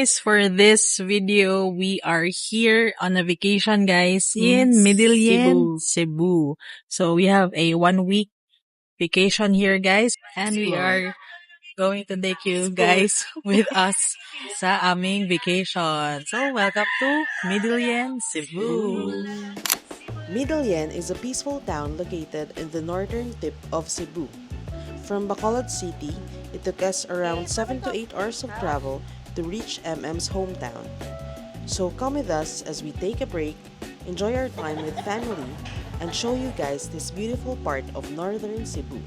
guys, for this video, we are here on a vacation, guys, in Midillian, Cebu. So we have a 1 week vacation here, guys, and we are going to take you guys with us sa aming vacation. So welcome to Midillian, Cebu. Midillian is a peaceful town located in the northern tip of Cebu. From Bacolod City, it took us around 7 to 8 hours of travel to reach MM's hometown. So come with us as we take a break, enjoy our time with family, and show you guys this beautiful part of northern Cebu.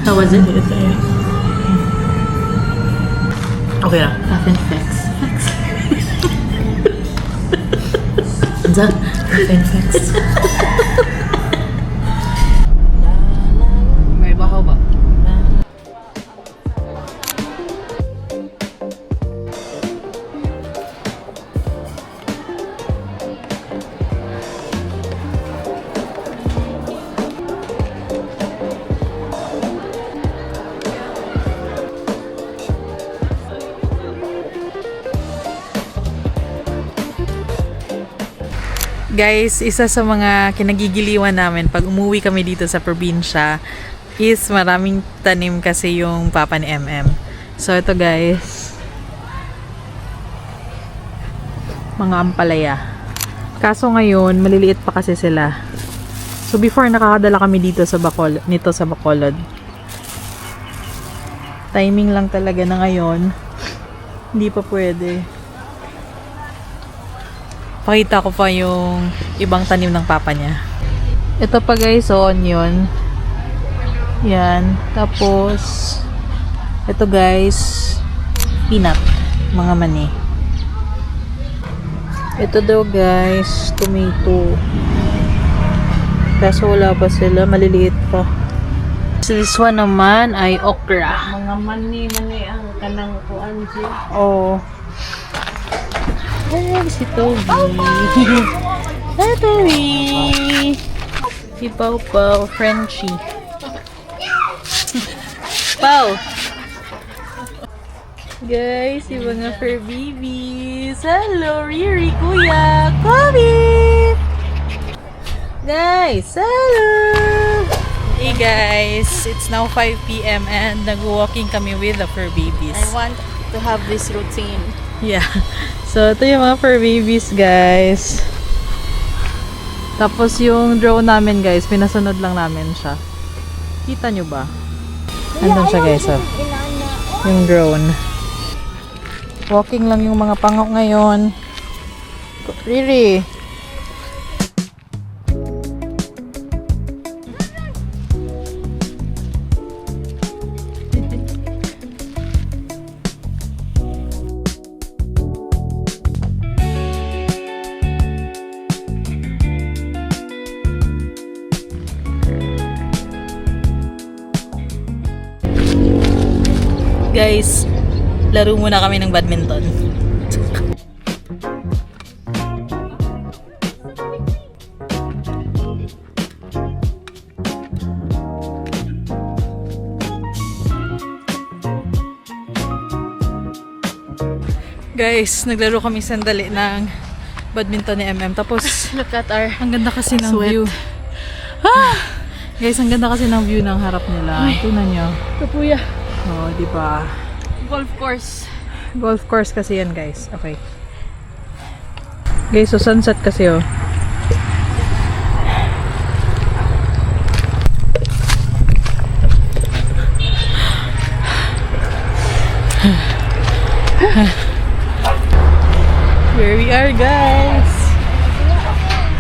How was it? Okay lang. Muffin fix. What's that? Muffin fix. May bahaw ba? Guys, isa sa mga kinagigiliwan namin pag umuwi kami dito sa probinsya is maraming tanim kasi yung papa ni MM. So ito guys, mga ampalaya. Kaso ngayon, maliliit pa kasi sila. So before nakakadala kami dito sa Bacolod. Timing lang talaga na ngayon. Hindi pa pwede. Pakita ko pa yung ibang tanim ng papa niya. Ito pa guys, so onion. Yan. Tapos, ito guys, peanut. Mga mani. Ito daw guys, tomato. Kaso wala pa sila, maliliit pa. So this one naman ay okra. Mga mani ang kanang kuan siya. Oh. Ay, si Toby. Hi, Toby. Si Pau Pau, Frenchie. Pau. Guys, yung mga fur babies. Hello, Riri, Kuya, Kobe. Guys, hello. Hey guys, it's now 5 p.m. and nag-walking kami with the fur babies. I want to have this routine. Yeah. So, ito yung mga fur babies, guys. Tapos, yung drone namin, guys, pinasunod lang namin siya. Kita nyo ba? Andun siya, guys, oh. Yung drone. Walking lang yung mga pangok ngayon. Riri. Guys, laro muna kami ng badminton. Guys, naglaro kami sandali ng badminton ni MM. Tapos, Look at our ang ganda kasi ng sweat. view. Ah! Guys, ang ganda kasi ng view ng harap nila. Tingnan nyo. kapuya. Oh, di ba? Golf course. Golf course kasi yan, guys. Okay. Guys, so sunset kasi, oh. Here we are, guys.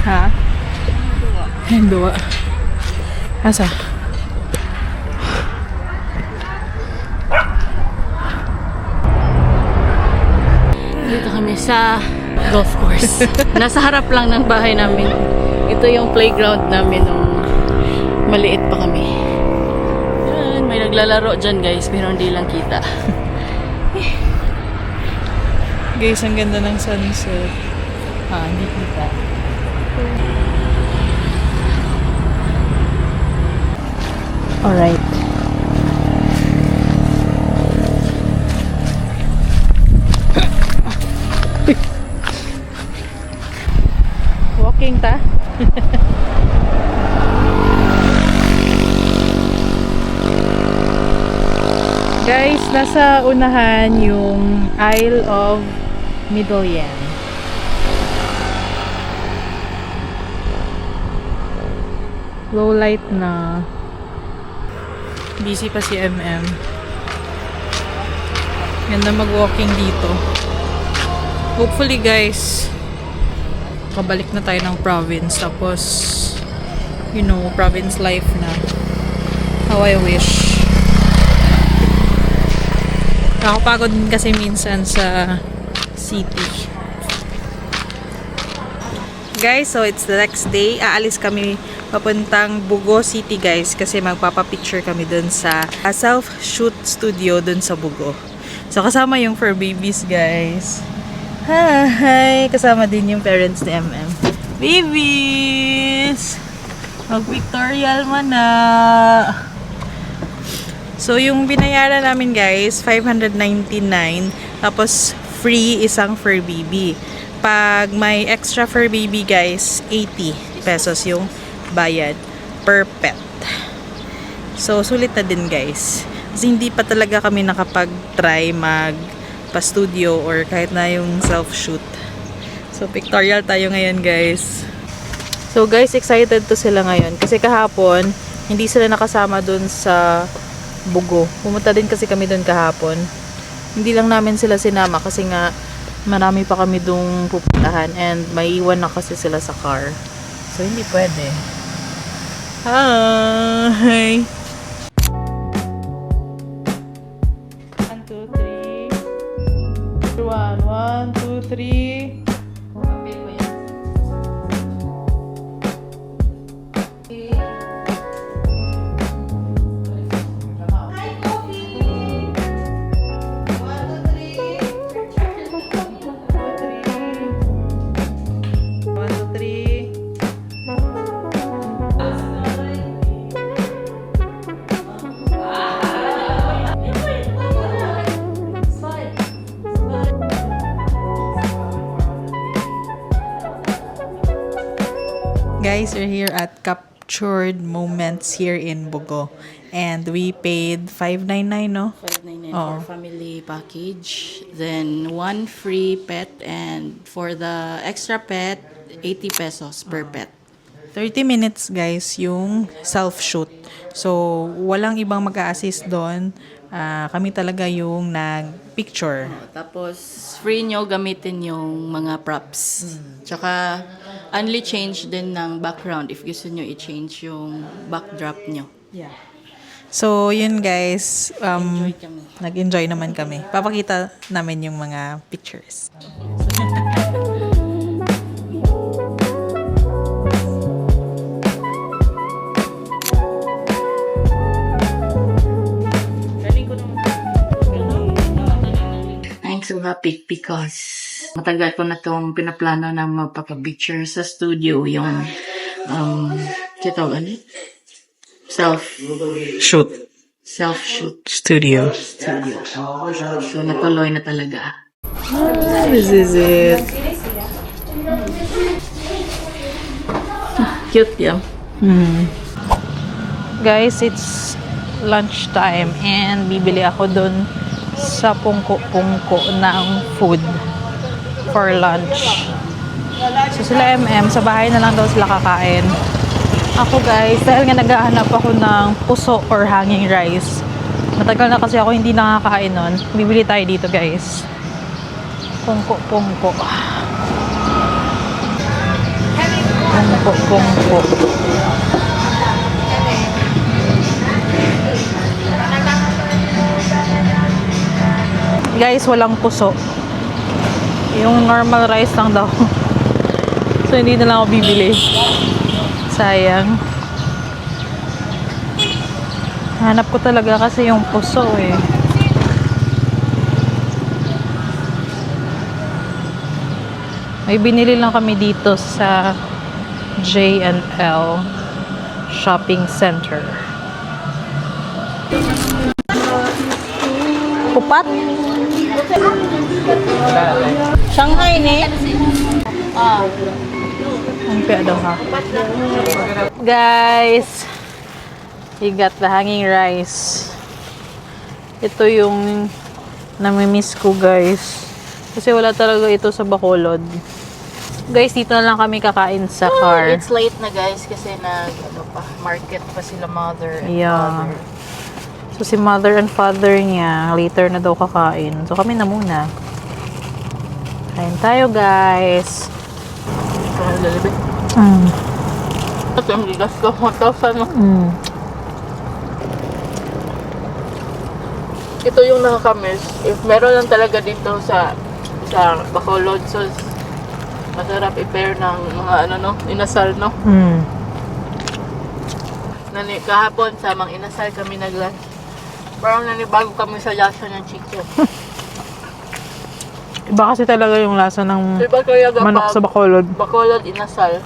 Ha? Dua. Asa? Dito kami sa golf course. Nasa harap lang ng bahay namin. Ito yung playground namin nung maliit pa kami. May naglalaro dyan guys, pero hindi lang kita. Guys, ang ganda ng sunset. Hindi kita. Alright. Walking ta? Guys, nasa unahan yung Isle of Midlothian. Low light na. Busy pa si MM. Ganda mag-walking dito. Hopefully guys, kabalik na tayo ng province. Tapos, you know, province life na. How I wish. Nakakapagod din kasi minsan sa city. Guys, so it's the next day. Aalis kami papuntang Bugo City guys kasi magpapapicture kami dun sa self-shoot studio dun sa Bugo. So kasama yung fur babies guys. Hi! Kasama din yung parents ni MM. Babies! Mag-pictorial man na! So, yung binayaran namin guys, 599. Tapos, free isang fur baby. Pag may extra fur baby guys, 80 pesos yung bayad per pet. So, sulit na din guys. Kasi hindi pa talaga kami nakapag-try magpa-studio or kahit na yung self-shoot. So, pictorial tayo ngayon guys. So, guys, excited to sila ngayon. Kasi kahapon, hindi sila nakasama dun sa Bugo. Pumunta din kasi kami doon kahapon. Hindi lang namin sila sinama kasi nga marami pa kami doon pupuntahan and maiwan na kasi sila sa car. So, hindi pwede. Hi! 1, 2, 3. 1, 2, 3. Guys, we're here at Captured Moments here in Bugo. And we paid 599, no? 599 Oo. for family package. Then, 1 free pet and for the extra pet, 80 pesos per pet. 30 minutes, guys, yung self-shoot. So, walang ibang mag-a-assist doon. Kami talaga yung nag-picture. Tapos, free nyo gamitin yung mga props. Tsaka, only change din ng background if gusto nyo i-change yung backdrop nyo. Yeah. So, yun guys. Enjoy kami. Nag-enjoy naman kami. Papakita namin yung mga pictures. I'm so happy because matagal ko na itong pinaplano na magpapapicture sa studio yung Shoot. self-shoot Studio. studio. So, natuloy na talaga. This is it. Cute yan. Guys, it's lunchtime and bibili ako dun sa pungko-pungko ng food for lunch. So sila MM, sa bahay na lang daw sila kakain. Ako guys, dahil nga naghahanap ako ng puso or hanging rice. Matagal na kasi ako hindi nakakain nun. Bibili tayo dito guys. Pungko-pungko. Pungko-pungko. Guys, walang puso. Yung normal rice lang daw. So, hindi na lang ako bibili. Sayang. Hanap ko talaga kasi yung puso eh. May binili lang kami dito sa J&L Shopping Center. Kupat? Shanghai ni? Ang pia daw ha. Guys, we got the hanging rice. Ito yung namimiss ko guys. Kasi wala talaga ito sa Bacolod. Guys, dito na lang kami kakain sa car. It's late na guys kasi market pa sila mother and Yeah. father. So si mother and father niya, later na daw kakain. So kami na muna. Kain tayo guys. Ito yung gigas ko, 1,000 no? Ito yung nakakamiss. If meron lang talaga dito sa Bacolod, so masarap i-pair ng mga inasal, no? Kahapon sa mga inasal kami nag-lunch. Parang nanibago kami sa lasa ng chicken. Iba kasi talaga yung lasa ng Diba kaya manok sa Bacolod. Bacolod inasal,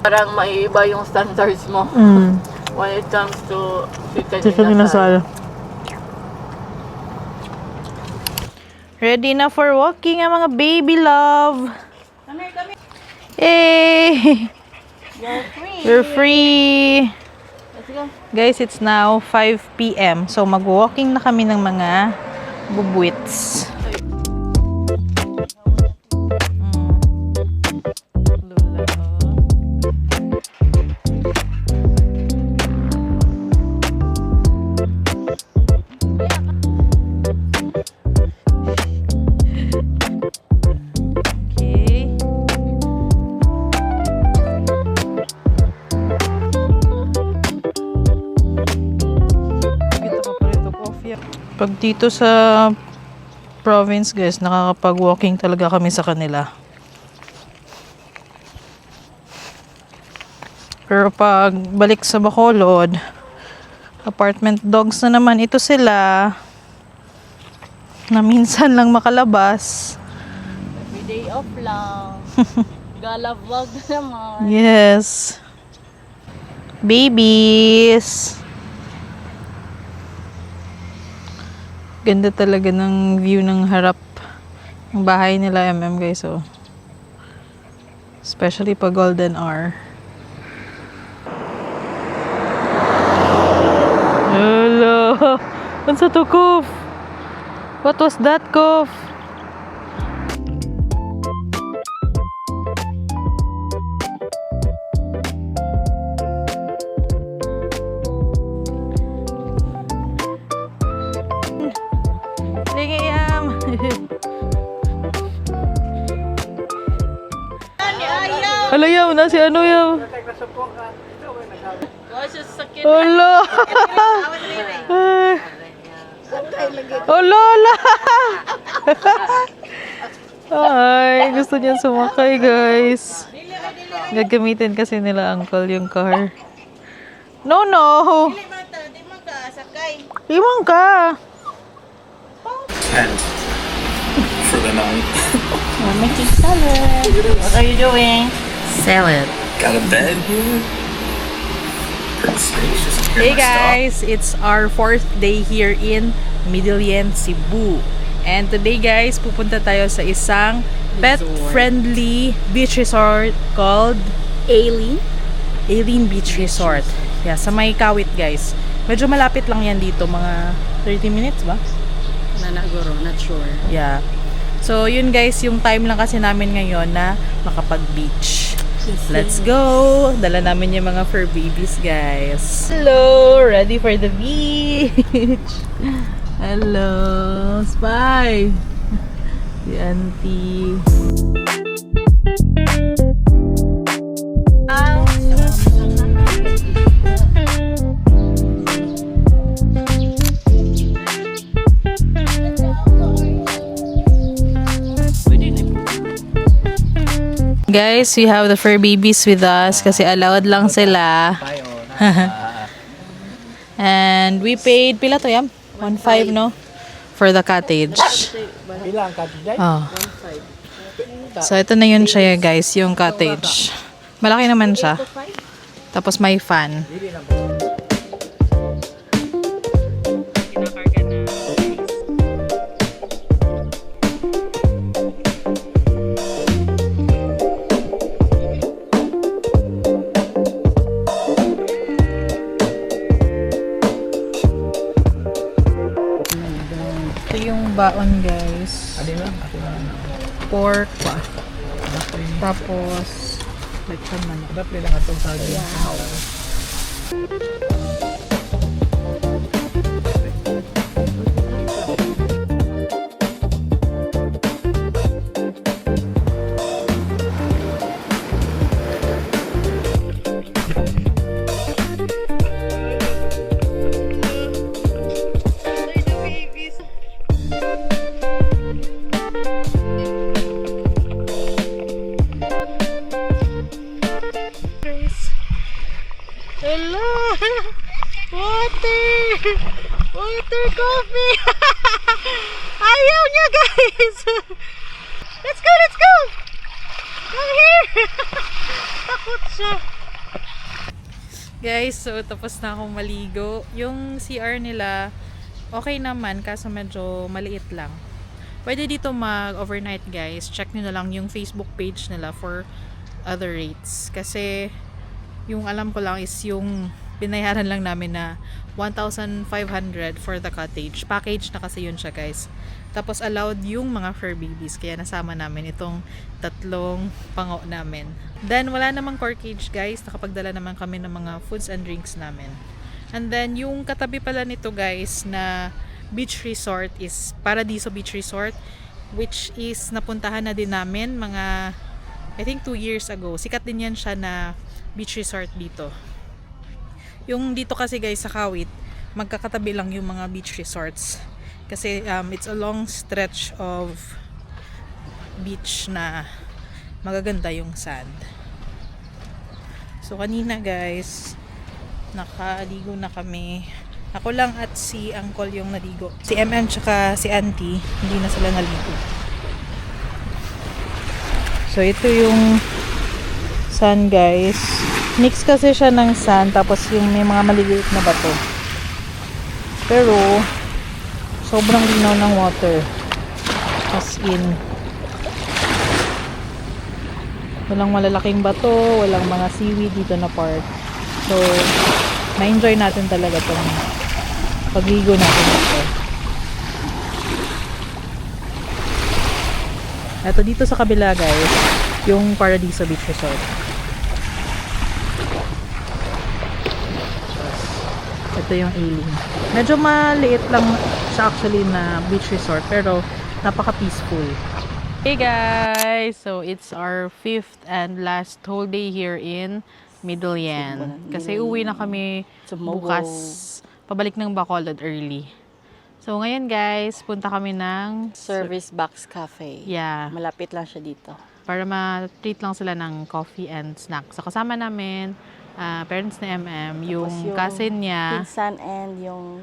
parang maiiba yung standards mo when it comes to chicken inasal. Ready na for walking ang mga baby love. Hey! We're free! Let's go. Guys, it's now 5 p.m. So mag-walking na kami ng mga bubwits. Pag dito sa province guys, nakakapag-walking talaga kami sa kanila. Pero pag balik sa Bacolod, apartment dogs na naman ito sila na minsan lang makalabas. Every day off lang. Gala vlog na naman. Yes. Babies. Ganda talaga ng view ng harap ng bahay nila guys. Oh. Especially pag golden hour. Hello. Ano sa to, Kof? What was that, Kof? Sige, Yam. Hala, Yam. Nasi ano, Yam? Hala. Oh, Lola. Ay, gusto niya sumakay, guys. Gagamitin kasi nila uncle yung car. No, no. Limang ka. 10 for the night. We're making salad. What are you doing? Salad. Got a bed here. Pretty spacious. Hey guys, it's our 4th day here in Midillian, Cebu. And today guys, pupunta tayo sa isang pet-friendly beach resort called Aileen. Aileen Beach Resort. Yeah, sa May Kawit guys. Medyo malapit lang yan dito, mga 30 minutes ba? Nanaguro, not sure. Yeah. So, yun guys, yung time lang kasi namin ngayon na makapag-beach. Let's go! Dala namin yung mga fur babies, guys. Hello! Ready for the beach! Hello! Spy! Si Auntie. Guys, we have the fur babies with us kasi allowed lang sila. And we paid, pila to yam? 1.5 no? For the cottage. Pila ang cottage? Oh. So, ito na yun siya guys, yung cottage. Malaki naman siya. Tapos may fan. Ito yung baon guys. Pork. Tapos lechon manok. Dapat lang atong saging. Hello! Water! Water coffee! Ayaw niya guys! Let's go! Let's go! Come here! Takot siya. Guys, so tapos na akong maligo. Yung CR nila, okay naman kaso medyo maliit lang. Pwede dito mag-overnight guys. Check nyo na lang yung Facebook page nila for other rates. Kasi yung alam ko lang is yung binayaran lang namin na 1,500 for the cottage. Package na kasi yun siya guys. Tapos allowed yung mga fur babies. Kaya nasama namin itong tatlong pango namin. Then wala namang corkage guys. Nakapagdala naman kami ng mga foods and drinks namin. And then yung katabi pala nito guys na beach resort is Paradiso Beach Resort. Which is napuntahan na din namin mga I think 2 years ago. Sikat din yan siya na beach resort dito. Yung dito kasi guys sa Kawit, magkakatabi lang yung mga beach resorts. Kasi it's a long stretch of beach na magaganda yung sand. So kanina guys, nakaligo na kami. Ako lang at si Uncle yung naligo. Si MM tsaka si Auntie, hindi na sila naligo. So ito yung sand guys. Mix kasi siya ng sand tapos yung may mga maliliit na bato. Pero sobrang linaw ng water. As in walang malalaking bato, walang mga seaweed dito na part. So na-enjoy natin talaga tong pagligo natin dito. Ito dito sa kabila guys, yung Paradiso Beach Resort. Ito yung ailing. Medyo maliit lang siya actually na beach resort pero napaka-peaceful. Hey guys! So it's our 5th and last whole day here in Middelyan. Kasi uwi na kami bukas. Pabalik ng Bacolod early. So ngayon guys, punta kami ng Service Box Cafe. Yeah. Malapit lang siya dito. Para ma-treat lang sila ng coffee and snack. So kasama namin parents ni MM, yung cousin niya, Pinsan and yung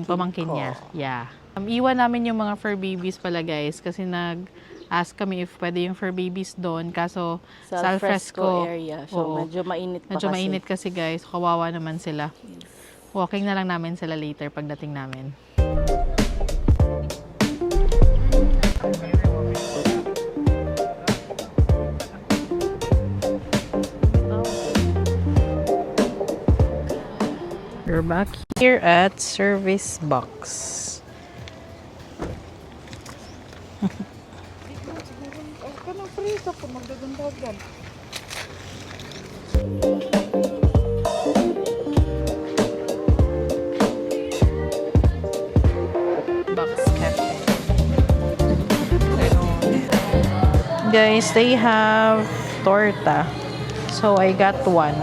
pamangkin niya. Yeah. Iwan namin yung mga fur babies pala guys kasi nag-ask kami if pwede yung fur babies doon kaso sa alfresco area. So medyo mainit pa medyo mainit kasi guys. Kawawa naman sila. Yes. Walking na lang namin sila later pagdating namin. We're back here at Service Box. Box Cafe. Guys, they have torta. So I got one.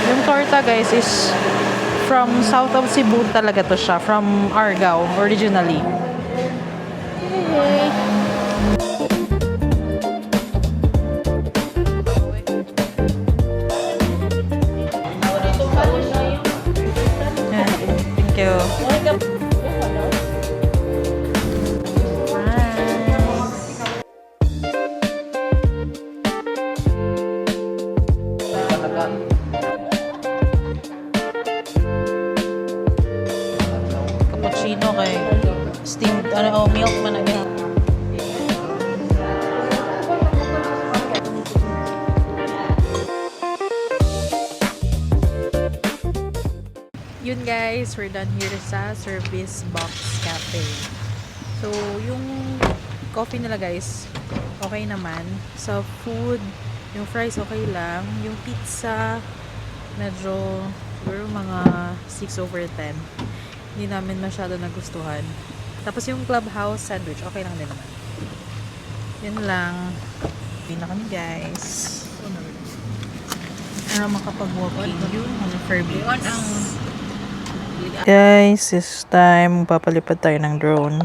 Yung torta guys is from south of Cebu talaga to siya. From Argao originally. Yay! Okay. Steamed, milk man again. Yun guys, we're done here sa Service Box Cafe. So, yung coffee nila guys, okay naman. Sa food, yung fries okay lang. Yung pizza, medyo siguro mga 6/10. Hindi namin masyado nagustuhan. Tapos yung Clubhouse sandwich, okay lang din naman. Yun lang. Hindi na kami guys. Para makapag-walking yung Furbies. Guys, this time papalipad tayo ng drone.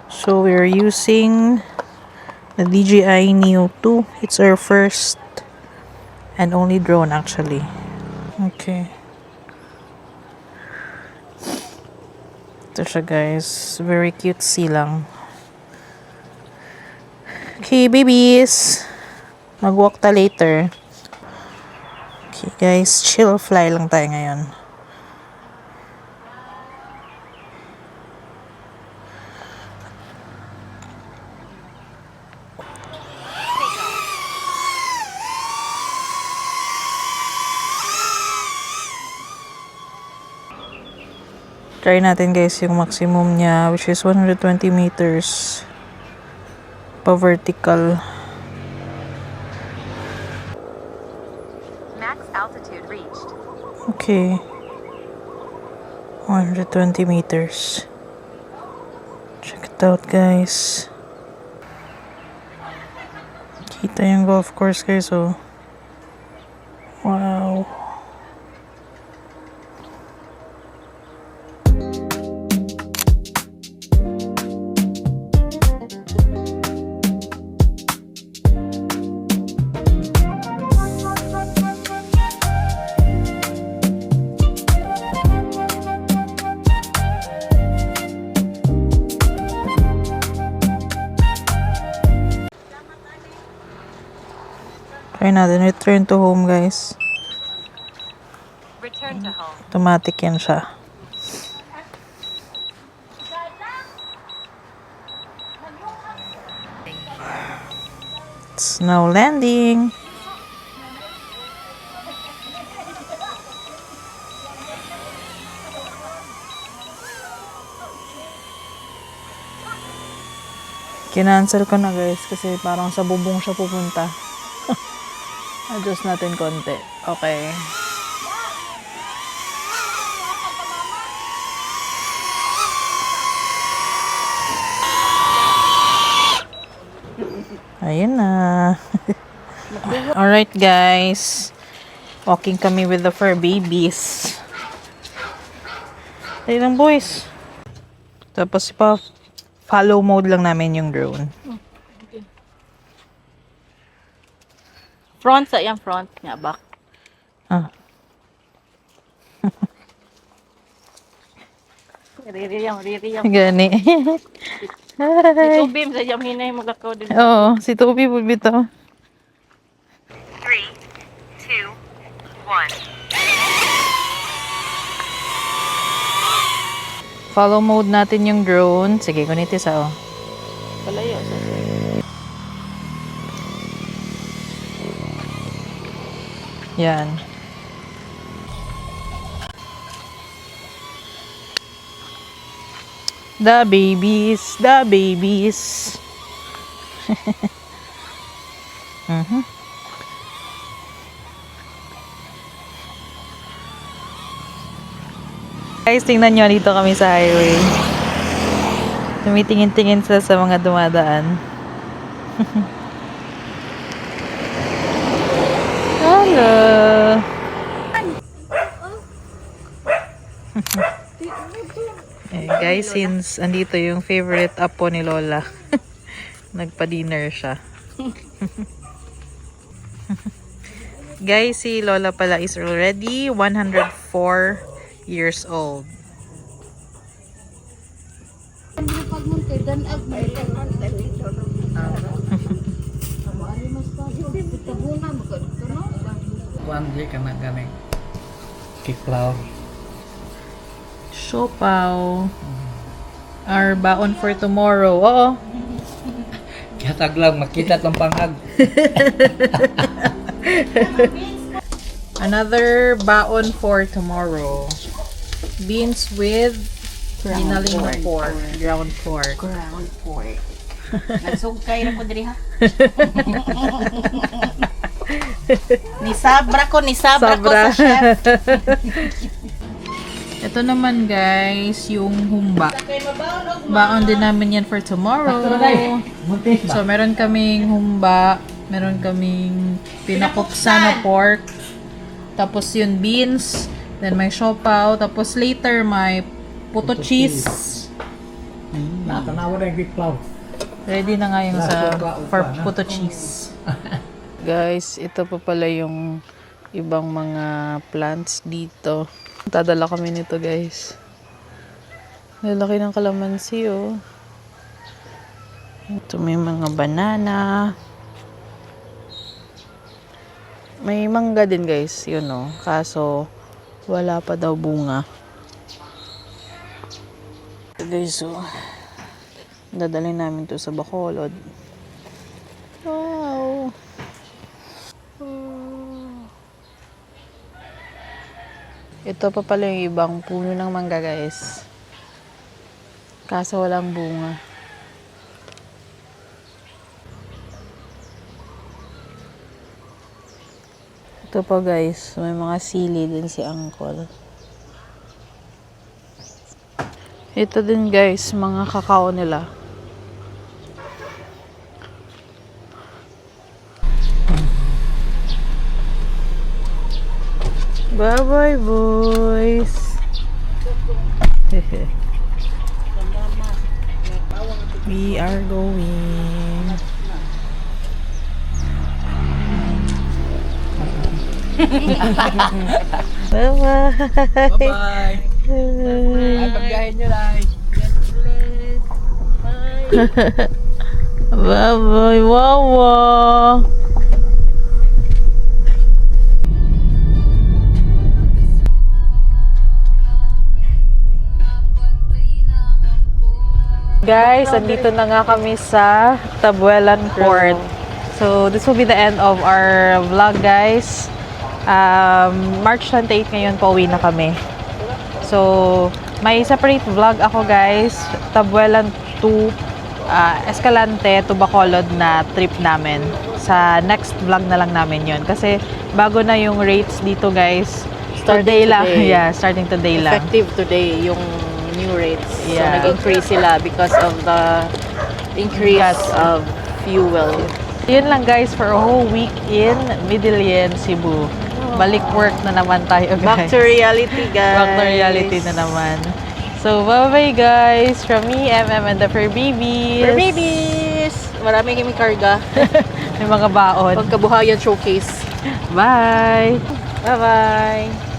So we're using the DJI Neo 2. It's our first and only drone actually. Okay. Ito siya guys. Very cutesy lang. Okay babies. Mag-walk ta later. Okay guys, chill fly lang tayo ngayon. Try natin guys yung maximum niya, which is 120 meters pa vertical. Max altitude reached. Okay. 120 meters. Check it out guys. Kita yung golf course guys, oh. Wow. Try natin return to home guys. Return to home. Automatic yan siya. It's now landing. Kinancel ko na guys kasi parang sa bubong siya pupunta. Adjust natin konti. Okay. Ayun na. Alright guys. Walking kami with the fur babies. Ayun lang boys. Tapos pa follow mode lang namin yung drone. Front sa iyang front nga back. Ah. Ririyang. Gani. Ito beam sa iyang hinay magakaw din. Oo, si Toby po bito. 3, 2, 1. Follow mode natin yung drone. Sige, kuniti sa oh. Palayo sa Yan. The babies, the babies. Guys, tingnan nyo, dito kami sa highway. Tumitingin-tingin sila sa mga dumadaan. Hello! Guys, since andito yung favorite apo ni Lola, nagpa-dinner siya. Guys, si Lola pala is already 104 years old. One day ka na gani. Kiklaw. Siopaw. Our baon for tomorrow. Oo. Katag lang, makita tong pangag. Another baon for tomorrow. Beans with ginaling na pork. Ground pork. Ground pork. Nagsugkay na ko diri ha. Nisabra ko sa chef. Ito naman guys, yung humba. Baon din namin yan for tomorrow. So meron kaming humba, meron kaming pinakuksa na pork, tapos yun beans, then may siopaw, tapos later may puto cheese. Natanawa na yung giklaw. Ready na nga yung for puto cheese. Guys, ito pa pala yung ibang mga plants dito. Tadala kami nito guys. Lalaki ng kalamansi oh. Ito may mga banana. May mangga din guys, yun oh. Kaso wala pa daw bunga. Ito guys oh. Dadalhin namin to sa Bacolod. Wow. Ito pa pala yung ibang puno ng mangga guys. Kaso walang bunga. Ito pa guys, may mga sili din si Uncle. Ito din guys, mga kakao nila. Bye-bye, boys. We are going. Bye-bye. Bye-bye. Ay, pagkain nyo lang. Bye-bye, Wawa. Guys, andito na nga kami sa Tabuelan Port. So, this will be the end of our vlog, guys. March 28 ngayon, pauwi na kami. So, may separate vlog ako, guys. Tabuelan to Escalante to Bacolod na trip namin. Sa next vlog na lang namin yon. Kasi, bago na yung rates dito, guys. Today lang. Yeah, starting today lang. Effective today yung new rates. Yeah. So, nag-increase sila because of the increase of fuel. Yun lang guys for a whole week in Midillion, Cebu. Balik work na naman tayo guys. Back to reality, guys. Back to reality na naman. So, bye-bye guys from me, MM, and the Fur Babies. For babies! Marami kami karga. May mga baon. Pagkabuhayan showcase. Bye! Bye-bye!